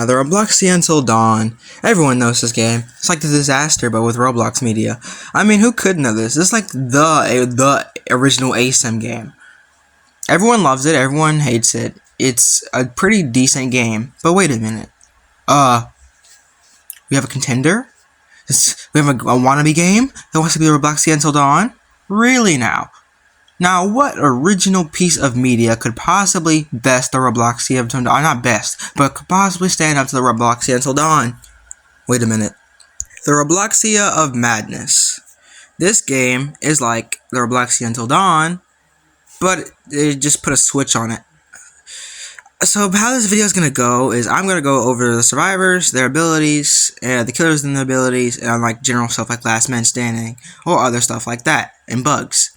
the Robloxia Until Dawn. Everyone knows this game. It's like the disaster, but with Roblox media. I mean, who could know this? This is like the original ASIM game. Everyone loves it. Everyone hates it. It's a pretty decent game. But wait a minute. We have a contender? We have a wannabe game that wants to be the Robloxia Until Dawn? Really now? Now, what original piece of media could possibly best the Robloxia Until Dawn? Not best, but could possibly stand up to the Robloxia Until Dawn? Wait a minute. The Robloxia of Madness. This game is like the Robloxia Until Dawn, but they just put a switch on it. So how this video is going to go is I'm going to go over the survivors, their abilities, and the killers and their abilities, and like general stuff like last man standing, or other stuff like that, and bugs.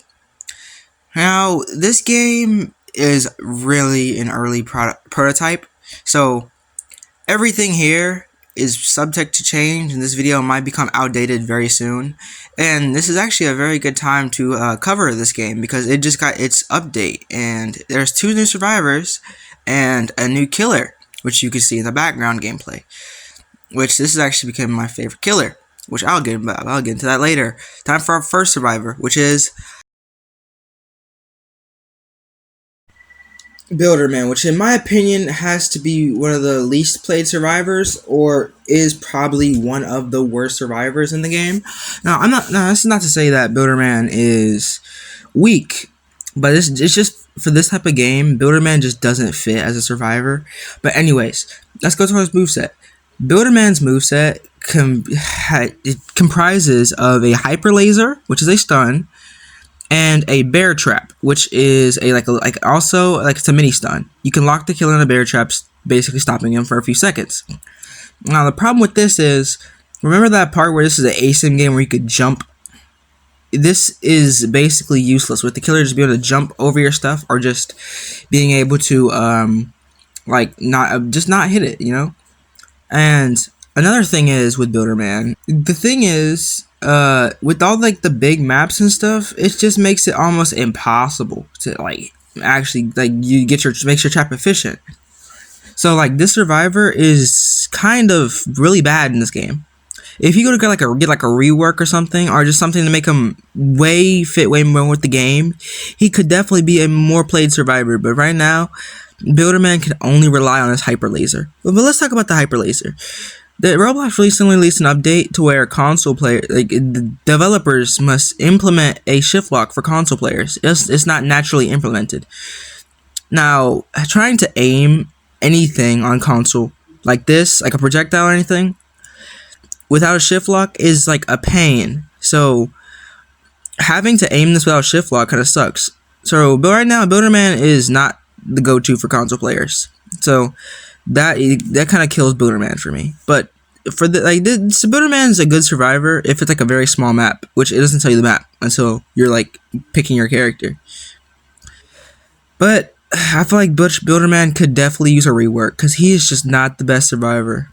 Now, this game is really an early prototype, so everything here is subject to change, and this video might become outdated very soon. And this is actually a very good time to cover this game, because it just got its update, and there's 2 new survivors and a new killer, which you can see in the background gameplay. Which this is actually becoming my favorite killer, which I'll get into that later. Time for our first survivor, which is Builderman, which in my opinion has to be one of the least played survivors, or is probably one of the worst survivors in the game. Now, this is not to say that Builderman is weak, but it's just for this type of game, Builderman just doesn't fit as a survivor. But anyways, let's go to his moveset. Builderman's moveset comprises of a hyper laser, which is a stun, and a bear trap, which is also it's a mini stun. You can lock the killer in a bear trap, basically stopping him for a few seconds. Now the problem with this is, remember that part where this is an ASIM game where you could jump? This is basically useless with the killer just being able to jump over your stuff, or just being able to not hit it, you know. And another thing is with Builderman, the thing is, with all the big maps and stuff, it just makes it almost impossible to actually make your trap efficient. So this survivor is kind of really bad in this game. If you go to get a rework or something, or just something to make him fit way more with the game, he could definitely be a more played survivor. But right now, Builderman can only rely on his hyper laser. But let's talk about the hyper laser. The Roblox recently released an update to where console players, the developers must implement a shift lock for console players. It's not naturally implemented. Now, trying to aim anything on console like this, like a projectile or anything, without a shift lock is a pain. So having to aim this without shift lock kind of sucks. So, but right now, Builderman is not the go-to for console players. So that kind of kills Builderman for me. But for Builderman is a good survivor if it's a very small map, which it doesn't tell you the map until you're picking your character. But I feel like Builderman could definitely use a rework, because he is just not the best survivor.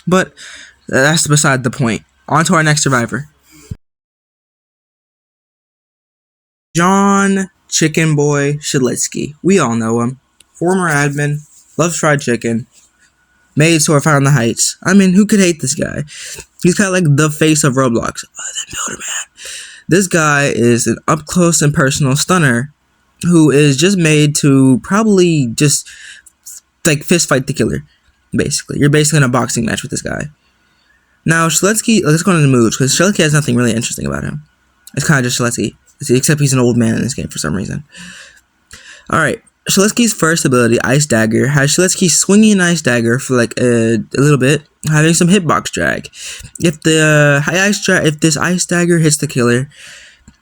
But that's beside the point. On to our next survivor. John Chicken Boy Shilitsky. We all know him. Former admin, loves fried chicken, made Swordfight on the Heights. I mean, who could hate this guy? He's kind of the face of Roblox, other than Builderman. This guy is an up-close and personal stunner who is just made to probably just fist fight the killer. Basically, you're basically in a boxing match with this guy. Now, Shilitsky, let's go into the moves, because Shilitsky has nothing really interesting about him. It's kind of just Shilitsky, except he's an old man in this game for some reason. Alright, Shilitsky's first ability, Ice Dagger, has Shilitsky swinging an Ice Dagger for a little bit, having some hitbox drag. If this Ice Dagger hits the killer,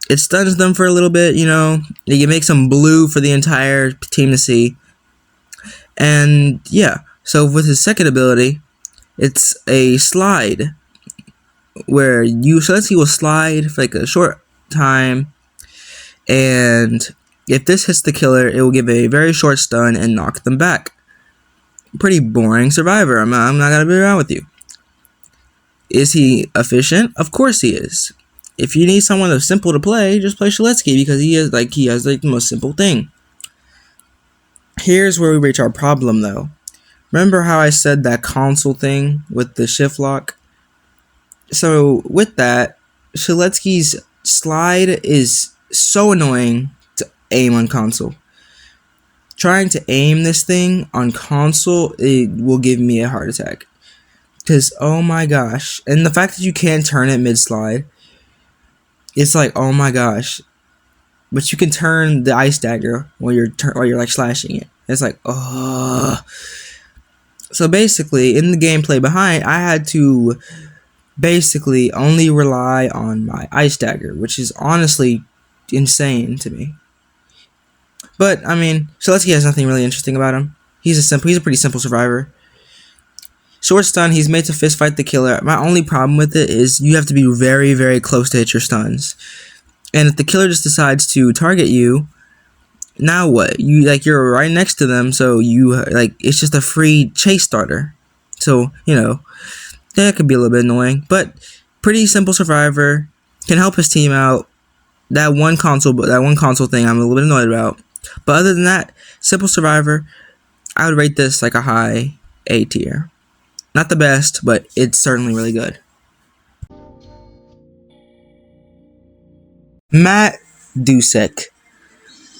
it stuns them for a little bit, you know. It makes them blue for the entire team to see. And yeah, so with his second ability, it's a slide, where Shilitsky will slide for a short time, and if this hits the killer, it will give a very short stun and knock them back. Pretty boring survivor, I'm not gonna be around with you. Is he efficient? Of course he is. If you need someone that's simple to play, just play Shilitsky, because he has the most simple thing. Here's where we reach our problem, though. Remember how I said that console thing with the shift lock? So with that, Shaletsky's slide is so annoying to aim on console. Trying to aim this thing on console, it will give me a heart attack. Because, oh my gosh. And the fact that you can turn it mid-slide, it's like, oh my gosh. But you can turn the ice dagger while you're like slashing it. It's like, oh. So basically, in the gameplay behind, I had to basically only rely on my ice dagger, which is honestly insane to me. But I mean, Shaletsky has nothing really interesting about him. He's a pretty simple survivor. Short stun, he's made to fist fight the killer. My only problem with it is you have to be very, very close to hit your stuns. And if the killer just decides to target you, now what? You're right next to them, so it's just a free chase starter. So, that could be a little bit annoying. But pretty simple survivor, can help his team out. That one console thing I'm a little bit annoyed about. But other than that, simple survivor, I would rate this like a high A tier. Not the best, but it's certainly really good. Matt Dusek,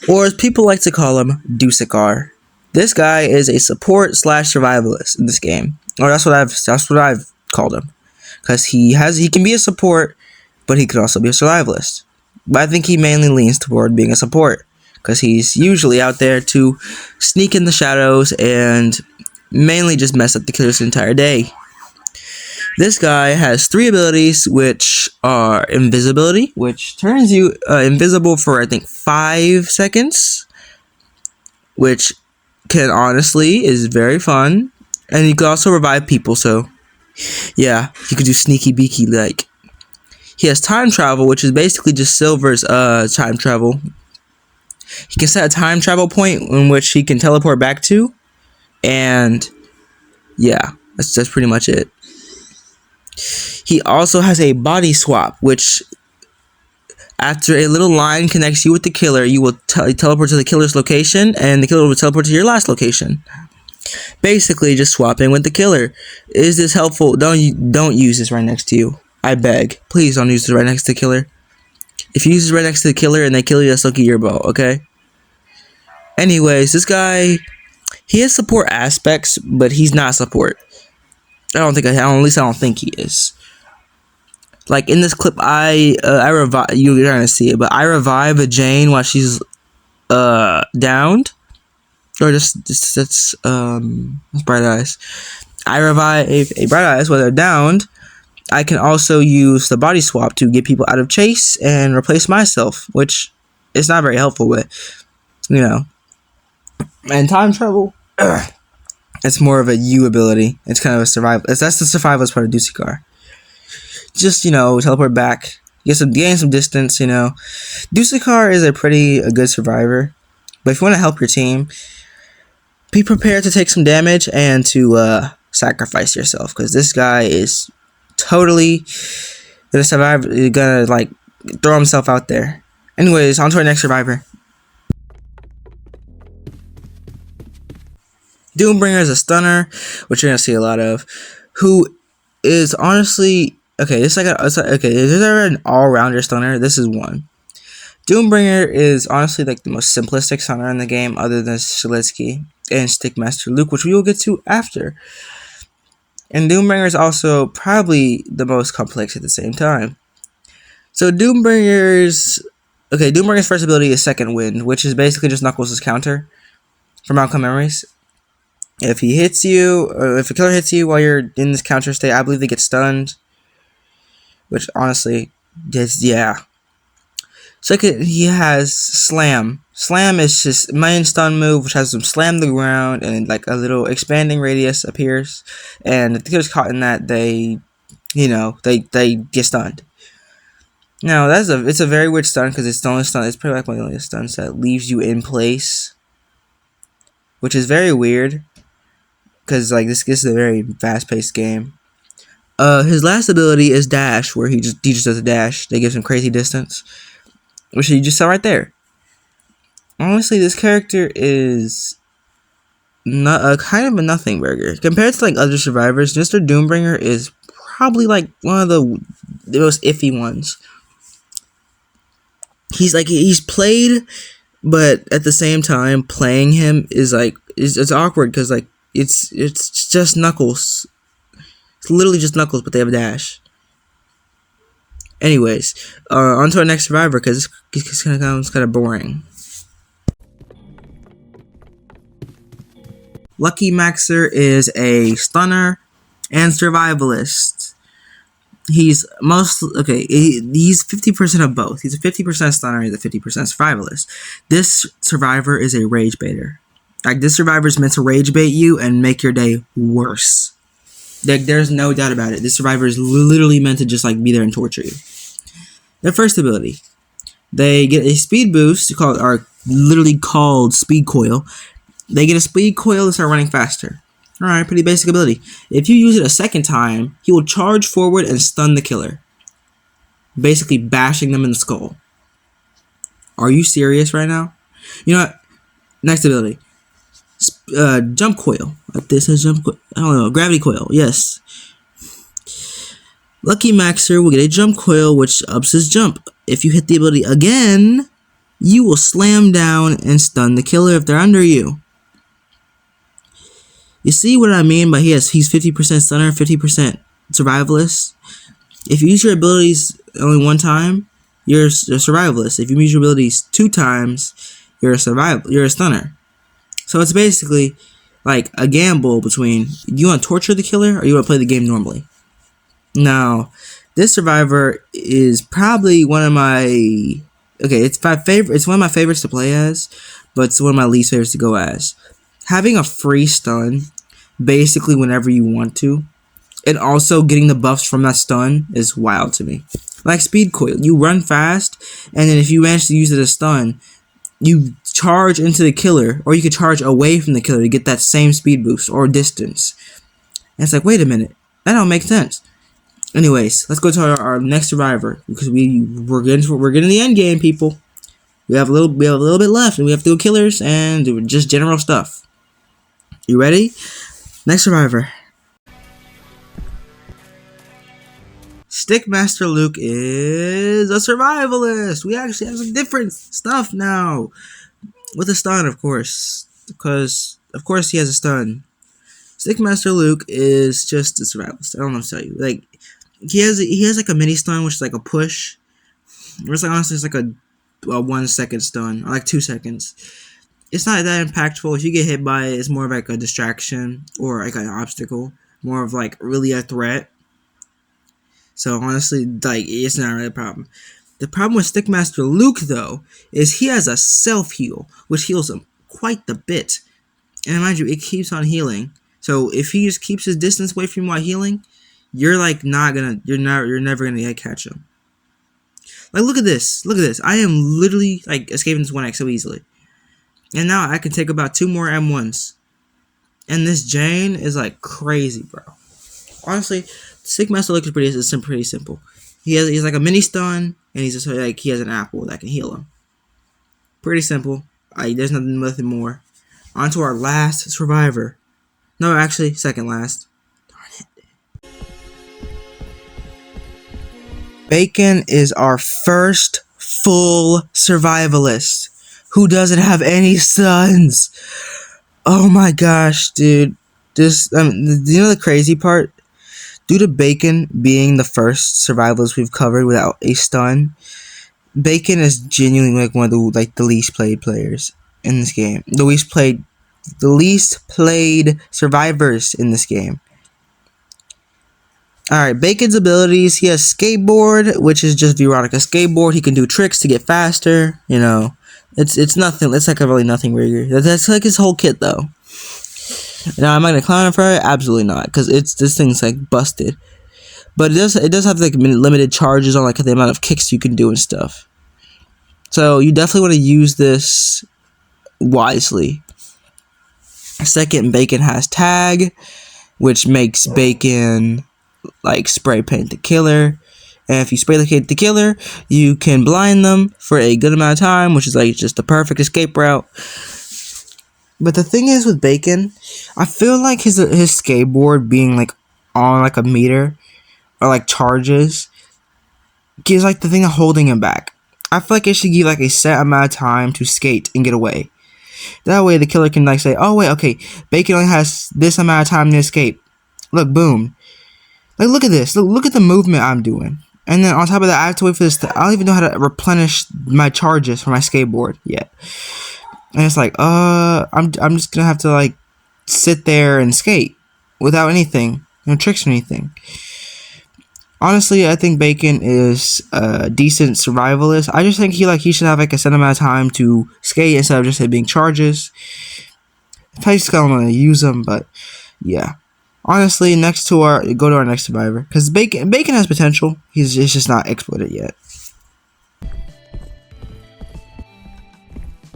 or as people like to call him, Dusekar. This guy is a support / survivalist in this game, or that's what I've called him, because he can be a support, but he could also be a survivalist. But I think he mainly leans toward being a support, because he's usually out there to sneak in the shadows and mainly just mess up the killer's entire day. This guy has 3 abilities, which are invisibility, which turns you invisible for I think 5 seconds, which honestly is very fun, and you can also revive people. So yeah, you could do sneaky beaky like. He has time travel, which is basically just Silver's time travel. He can set a time travel point in which he can teleport back to. And yeah, that's pretty much it. He also has a body swap, which after a little line connects you with the killer, you will teleport to the killer's location, and the killer will teleport to your last location. Basically, just swapping with the killer. Is this helpful? Don't use this right next to you. I beg. Please don't use this right next to the killer. If you use this right next to the killer and they kill you, that's lucky your ball, okay? Anyways, this guy, he has support aspects, but he's not support. At least I don't think he is. Like in this clip, I revive. You're trying to see it, but I revive a Jane while she's downed, or that's Bright Eyes. I revive a Bright Eyes while they're downed. I can also use the body swap to get people out of chase and replace myself, which is not very helpful, but And time travel, it's more of a U ability. It's kind of a survival. That's the survivalist part of Dusekar. Just teleport back, gain some distance. Dusekar is a good survivor, but if you want to help your team, be prepared to take some damage and to sacrifice yourself, because this guy is totally gonna survive. Gonna throw himself out there. Anyways, on to our next survivor. Doombringer is a stunner, which you're gonna see a lot of, who is honestly okay. There's ever an all-rounder stunner. This is one. Doombringer is honestly the most simplistic stunner in the game, other than Shaletsky and Stickmaster Luke, which we will get to after. And Doombringer is also probably the most complex at the same time. So Doombringer's first ability is Second Wind, which is basically just Knuckles' counter from Outcome Memories. If he hits you, or if a killer hits you while you're in this counter state, I believe they get stunned. Which honestly, yeah. Second, he has Slam. Slam is just main stun move, which has them slam the ground and a little expanding radius appears. And if the killer's caught in that, they get stunned. Now it's a very weird stun, because it's the only stun. It's pretty much one of the only stuns that leaves you in place, which is very weird. Because this is a very fast-paced game. His last ability is Dash, where he just does a dash. They give him crazy distance, which you just saw right there. Honestly, this character is not a kind of a nothing burger compared to like other survivors. Mr. Doombringer is probably like one of the most iffy ones. He's played, but at the same time, playing him is like it's awkward because like it's just Knuckles. It's literally just Knuckles, but they have a dash. Anyways, on to our next survivor because it's kind of boring. Lucky Maxer is a stunner and survivalist. He's 50% of both. He's a 50% stunner, he's a 50% survivalist. This survivor is a rage baiter. Like, this survivor is meant to rage bait you and make your day worse. Like, there's no doubt about it. This survivor is literally meant to just like be there and torture you. Their first ability, they get a speed boost literally called Speed Coil. They get a speed coil to start running faster. Alright, pretty basic ability. If you use it a second time, he will charge forward and stun the killer, basically bashing them in the skull. Are you serious right now? You know what? Next ability. Jump coil. This is jump coil. I don't know. Gravity coil. Yes. Lucky Maxer will get a jump coil, which ups his jump. If you hit the ability again, you will slam down and stun the killer if they're under you. You see what I mean by he's 50% stunner, 50% survivalist? If you use your abilities only one time, you're a survivalist. If you use your abilities 2 times, you're a stunner. So it's basically like a gamble between, do you want to torture the killer or you want to play the game normally? Now, this survivor is probably one of my it's one of my favorites to play as, but it's one of my least favorites to go as. Having a free stun basically whenever you want to, and also getting the buffs from that stun is wild to me. Like Speed Coil, you run fast, and then if you manage to use it as stun, you charge into the killer, or you could charge away from the killer to get that same speed boost or distance. And it's like, wait a minute, that don't make sense. Anyways, let's go to our next survivor because we're getting the end game, people. We have a little bit left, and we have to do killers and do just general stuff. You ready? Next survivor. Stickmaster Luke is a survivalist. We actually have some different stuff now. With a stun, of course. Because, of course, he has a stun. Stickmaster Luke is just a survivalist. I don't know what to tell you. Like, he has like a mini stun, which is like a push. It's like, honestly, it's like a 1 second stun. Or like 2 seconds. It's not that impactful. If you get hit by it, it's more of like a distraction or like an obstacle. More of like really a threat. So honestly, like, it's not really a problem. The problem with Stickmaster Luke, though, is he has a self-heal, which heals him quite the bit. And mind you, it keeps on healing. So if he just keeps his distance away from you while healing, you're like you're never gonna catch him. Like, look at this. I am literally like escaping this 1x so easily. And now I can take about 2 more M1s. And this Jane is like crazy, bro. Honestly, Stickmaster Luke is pretty simple. He's like a mini stun, and he's just like he has an apple that can heal him. Pretty simple. There's nothing more. On to our last survivor. No, actually, second last. Darn it. Bacon is our first full survivalist who doesn't have any sons. Oh my gosh, dude. This, you know the crazy part? Due to Bacon being the first survivalist we've covered without a stun, Bacon is genuinely like one of the least played players in this game. The least played survivors in this game. Alright, Bacon's abilities, he has Skateboard, which is just Veronica Skateboard. He can do tricks to get faster, you know. It's nothing, it's like a really nothing rigger. That's like his whole kit, though. Now, am I gonna clown him for it? Absolutely not, because this thing's like busted. But it does have like limited charges on like the amount of kicks you can do and stuff. So you definitely want to use this wisely. Second, Bacon has Tag, which makes Bacon like spray paint the killer. And if you spray paint the killer, you can blind them for a good amount of time, which is like just the perfect escape route. But the thing is with Bacon, I feel like his skateboard being like on like a meter or like charges is like the thing holding him back. I feel like it should give like a set amount of time to skate and get away. That way the killer can like say, oh wait, okay, Bacon only has this amount of time to escape. Look, boom. Like look at this. Look at the movement I'm doing. And then on top of that, I have to wait for this. I don't even know how to replenish my charges for my skateboard yet. And it's like, I'm just gonna have to like sit there and skate without anything, no tricks or anything. Honestly, I think Bacon is a decent survivalist. I just think he should have like a set amount of time to skate instead of just it being charges. I just kind of want to use them, but yeah. Honestly, go to our next survivor because Bacon has potential. He's just not exploited yet.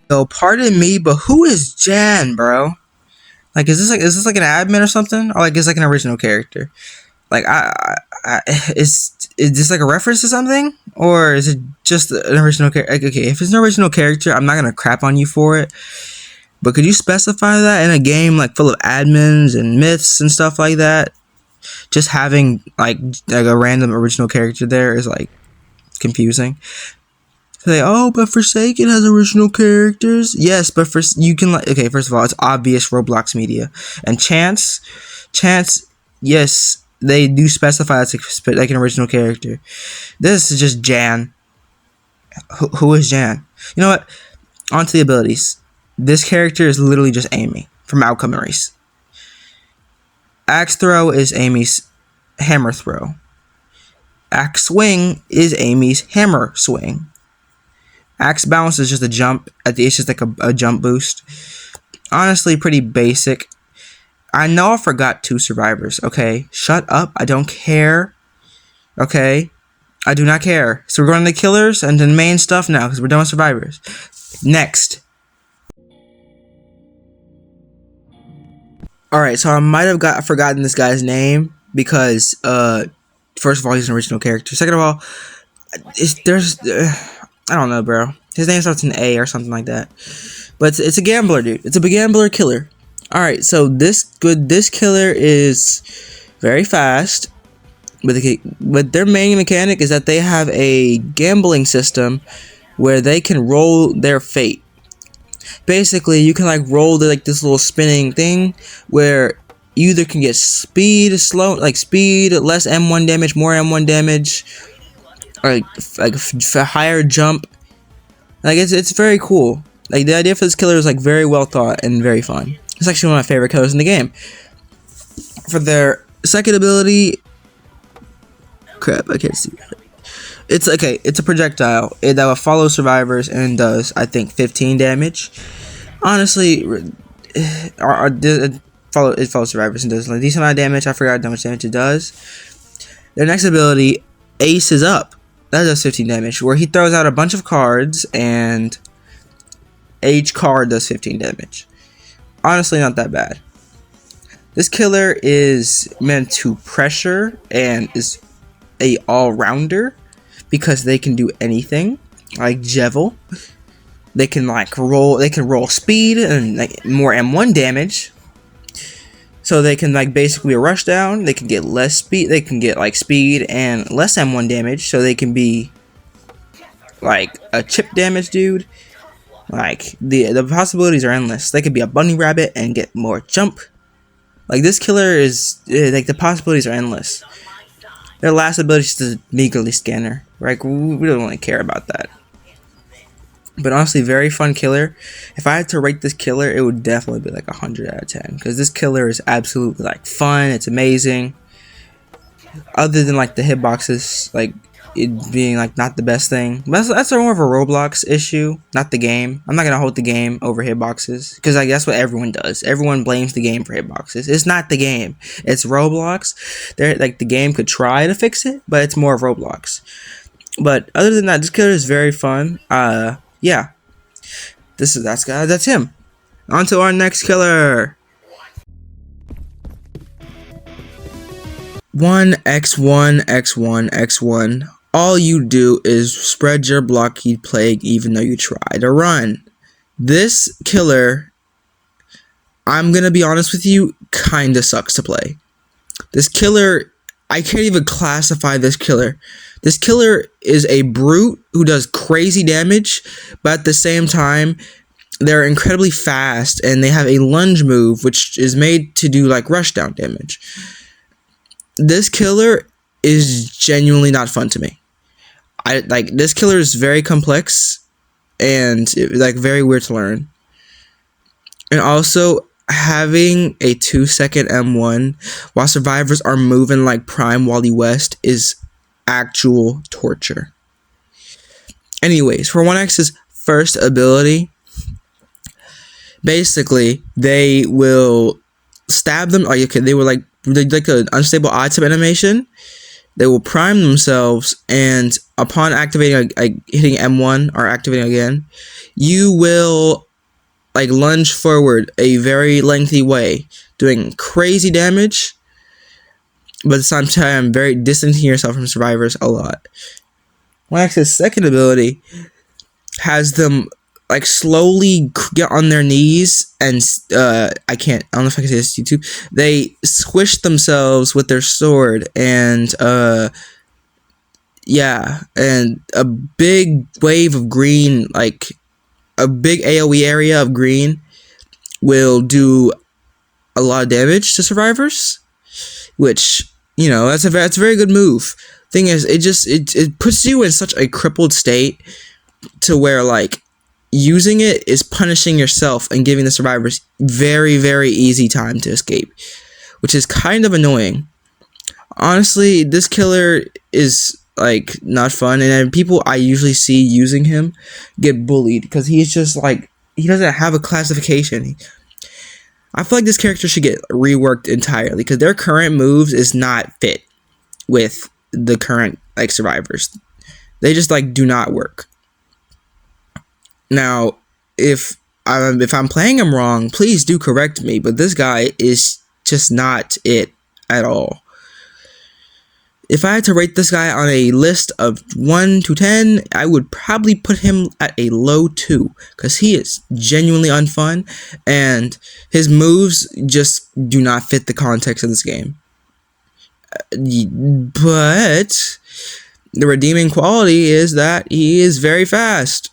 So pardon me, but who is Jan, bro? Like, is this like an admin or something, or like is like an original character? Like, is this like a reference to something, or is it just an original character? Like, okay, if it's an original character, I'm not gonna crap on you for it. But could you specify that in a game like full of admins and myths and stuff like that? Just having like a random original character there is like confusing. Say, oh, but Forsaken has original characters. Yes, but you can like okay. First of all, it's obvious Roblox media and Chance, yes, they do specify it's like an original character. This is just Jan. Who is Jan? You know what? On to the abilities. This character is literally just Amy from Outcome and Race. Axe throw is Amy's hammer throw. Axe swing is Amy's hammer swing. Axe bounce is just a jump. It's just like a jump boost. Honestly, pretty basic. I know I forgot 2 survivors. Okay, shut up. I don't care. Okay, I do not care. So we're going to the killers and the main stuff now because we're done with survivors. Next. Alright, so I might have forgotten this guy's name because, first of all, he's an original character. Second of all, I don't know, bro. His name starts with an A or something like that. But it's a gambler, dude. It's a gambler killer. Alright, so this killer is very fast. But their main mechanic is that they have a gambling system where they can roll their fate. Basically, you can like roll this little spinning thing where you either can get speed, less M1 damage, more M1 damage, or like higher jump. Like it's very cool. Like the idea for this killer is like very well thought and very fun. It's actually one of my favorite killers in the game. For their second ability, crap, I can't see. It's okay. It's a projectile that will follow survivors and does, I think, 15 damage. Honestly, it follows survivors and does a decent amount of damage. I forgot how much damage it does. Their next ability, Ace is Up. That does 15 damage, where he throws out a bunch of cards and each card does 15 damage. Honestly, not that bad. This killer is meant to pressure and is a all-rounder because they can do anything, like Jevil. They can roll speed and like more M1 damage. So they can like basically a rush down. They can get less speed. They can get like speed and less M1 damage. So they can be like a chip damage dude. Like the possibilities are endless. They could be a bunny rabbit and get more jump. Like this killer is like the possibilities are endless. Their last ability is to meagerly scanner. Like we don't really care about that. But honestly, very fun killer. If I had to rate this killer, it would definitely be like 100 out of 10. Because this killer is absolutely like fun. It's amazing. Other than like the hitboxes, like it being like not the best thing. But that's more of a Roblox issue, not the game. I'm not gonna hold the game over hitboxes because like that's what everyone does. Everyone blames the game for hitboxes. It's not the game. It's Roblox. Like the game could try to fix it, but it's more of Roblox. But other than that, this killer is very fun. Yeah, that's him. On to our next killer. 1x1x1x1. All you do is spread your blockade plague even though you try to run. This killer I'm gonna be honest with you, kinda sucks to play. This killer, I can't even classify this killer. This killer is a brute who does crazy damage, but at the same time, they're incredibly fast and they have a lunge move which is made to do like rushdown damage. This killer is genuinely not fun to me. This killer is very complex and like very weird to learn. And also having a 2-second M1 while survivors are moving like Prime Wally West is actual torture. Anyways, for 1X's first ability, basically they will stab them. Oh, okay, they like an unstable odd tip animation. They will prime themselves, and upon activating, hitting M1 or activating again, you will like lunge forward a very lengthy way, doing crazy damage, but at the same time very distancing yourself from survivors a lot. 1X's second ability has them like slowly get on their knees and I don't know if I can say this to YouTube. They squish themselves with their sword and and a big wave of green, like a big AoE area of green, will do a lot of damage to survivors, which, you know, that's a very good move. Thing is, it puts you in such a crippled state to where like using it is punishing yourself and giving the survivors very, very easy time to escape, which is kind of annoying. Honestly, this killer is like not fun, and people I usually see using him get bullied because he's just like, he doesn't have a classification. I feel like this character should get reworked entirely because their current moves is not fit with the current like survivors. They just like do not work. Now, if I'm playing him wrong, please do correct me, but this guy is just not it at all. If I had to rate this guy on a list of 1 to 10, I would probably put him at a low 2, because he is genuinely unfun, and his moves just do not fit the context of this game. But the redeeming quality is that he is very fast,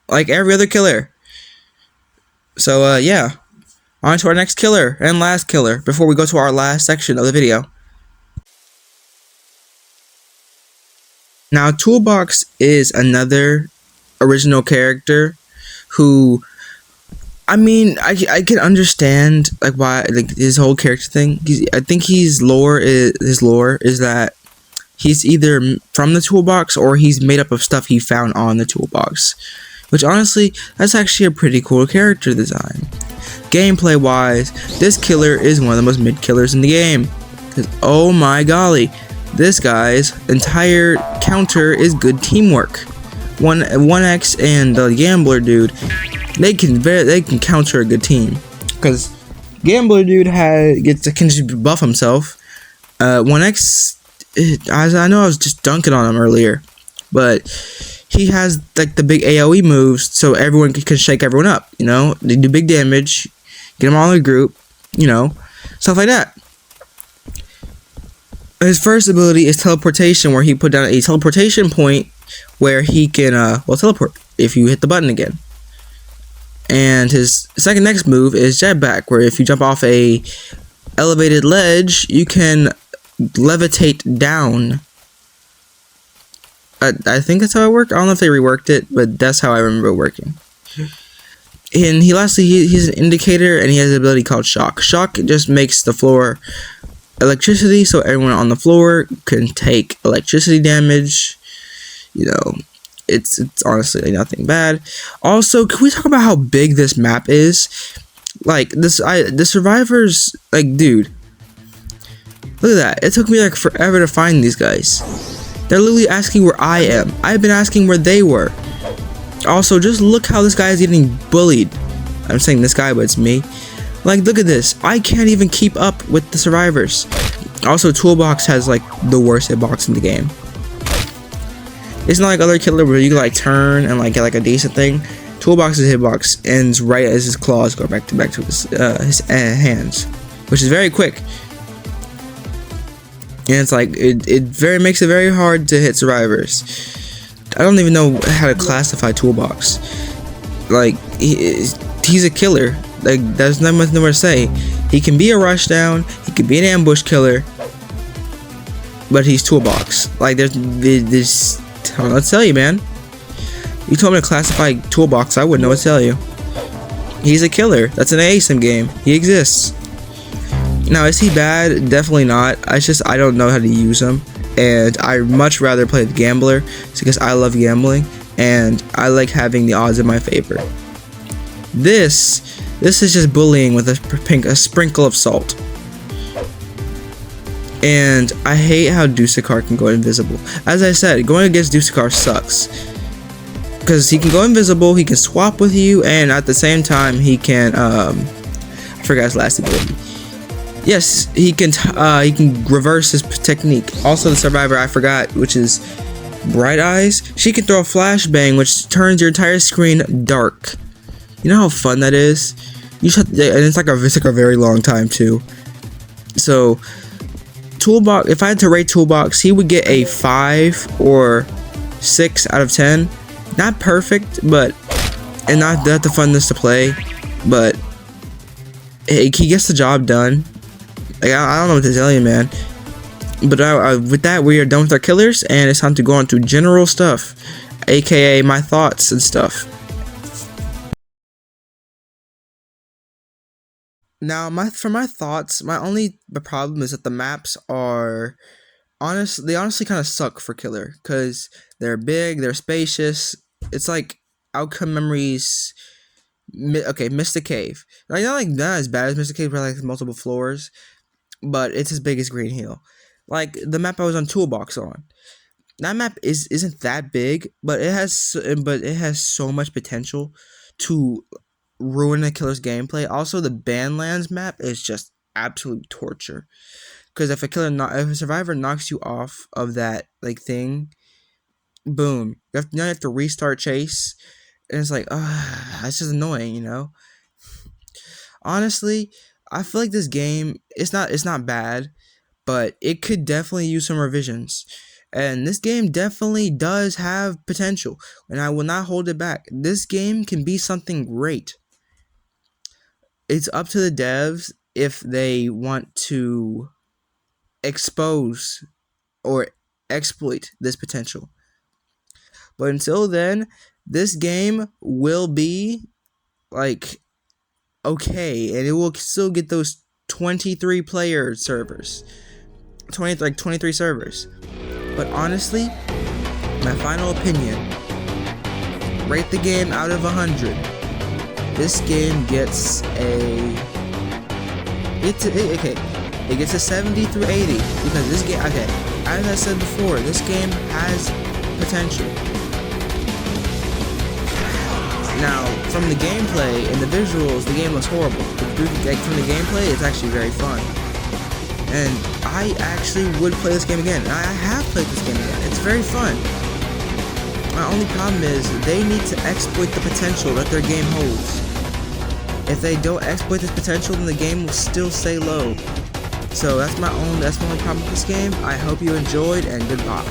like every other killer. So, yeah. On to our next killer and last killer before we go to our last section of the video. Now, Toolbox is another original character who, I mean, I can understand like why, like his whole character thing. I think his lore is that he's either from the Toolbox or he's made up of stuff he found on the Toolbox, which honestly, that's actually a pretty cool character design. Gameplay wise, this killer is one of the most mid killers in the game, because oh my golly, this guy's entire counter is good teamwork. 1X and the Gambler dude, they can counter a good team, because Gambler dude can just buff himself. 1X, I know I was just dunking on him earlier, but he has like the big AoE moves, so everyone can shake everyone up. You know, they do big damage, get them all in a group, you know, stuff like that. His first ability is teleportation, where he put down a teleportation point where he can teleport if you hit the button again. And his next move is jetpack, where if you jump off a elevated ledge, you can levitate down. I think that's how it worked. I don't know if they reworked it, but that's how I remember it working. And he's an indicator, and he has an ability called Shock. Shock just makes the floor electricity, so everyone on the floor can take electricity damage. You know, it's honestly nothing bad. Also, can we talk about how big this map is? Like the survivors, like, dude, look at that. It took me like forever to find these guys. They're literally asking where I am. I've been asking where they were. Also, just look how this guy is getting bullied. I'm saying this guy, but it's me. Like, look at this. I can't even keep up with the survivors. Also, Toolbox has like the worst hitbox in the game. It's not like other killer where you can like turn and like get like a decent thing. Toolbox's hitbox ends right as his claws go back to his hands, which is very quick. And it's like it makes it very hard to hit survivors. I don't even know how to classify Toolbox. Like he's a killer. Like there's not much more to say. He can be a rushdown. He can be an ambush killer. But he's Toolbox. Like there's this. I don't know what to tell you, man. You told me to classify Toolbox, I wouldn't know what to tell you. He's a killer. That's an ASIM game. He exists. Now, is he bad? Definitely not. I don't know how to use him. And I much rather play the Gambler because I love gambling. And I like having the odds in my favor. This is just bullying with a sprinkle of salt. And I hate how Deucicar can go invisible. As I said, going against Deucicar sucks. Because he can go invisible, he can swap with you, and at the same time, he can, I forgot his last ability. Yes, he can reverse his technique. Also, the survivor I forgot, which is Bright Eyes. She can throw a flashbang, which turns your entire screen dark. You know how fun that is? And it's like a very long time, too. So, Toolbox, if I had to rate Toolbox, he would get a 5 or 6 out of 10. Not perfect, but and not that the funness to play, but he gets the job done. Like I don't know what to tell you, man. But with that, we are done with our killers, and it's time to go on to general stuff, aka my thoughts and stuff. Now, for my thoughts, the problem is that the maps are they honestly kind of suck for killer because they're big, they're spacious. It's like Outcome Memories. Okay, Mystic Cave. Like not as bad as Mystic Cave, probably like multiple floors, but it's as big as Green Hill. Like the map I was on Toolbox on. That map isn't that big, but it has so much potential to ruin a killer's gameplay. Also, the Bandlands map is just absolute torture. Because if a survivor knocks you off of that like thing, boom, now you have to restart chase, and it's like, it's just annoying, you know. Honestly, I feel like this game it's not bad, but it could definitely use some revisions. And this game definitely does have potential, and I will not hold it back. This game can be something great. It's up to the devs if they want to expose or exploit this potential. But until then, this game will be like okay, and it will still get those 23 player servers. 23 servers. But honestly, my final opinion, rate the game out of 100. This game gets it gets a 70 through 80 because this game, okay, as I said before, this game has potential. Now, from the gameplay and the visuals, the game looks horrible. Like, from the gameplay, it's actually very fun. And I actually would play this game again. And I have played this game again. It's very fun. My only problem is they need to exploit the potential that their game holds. If they don't exploit this potential, then the game will still stay low. So that's my only problem with this game. I hope you enjoyed, and goodbye.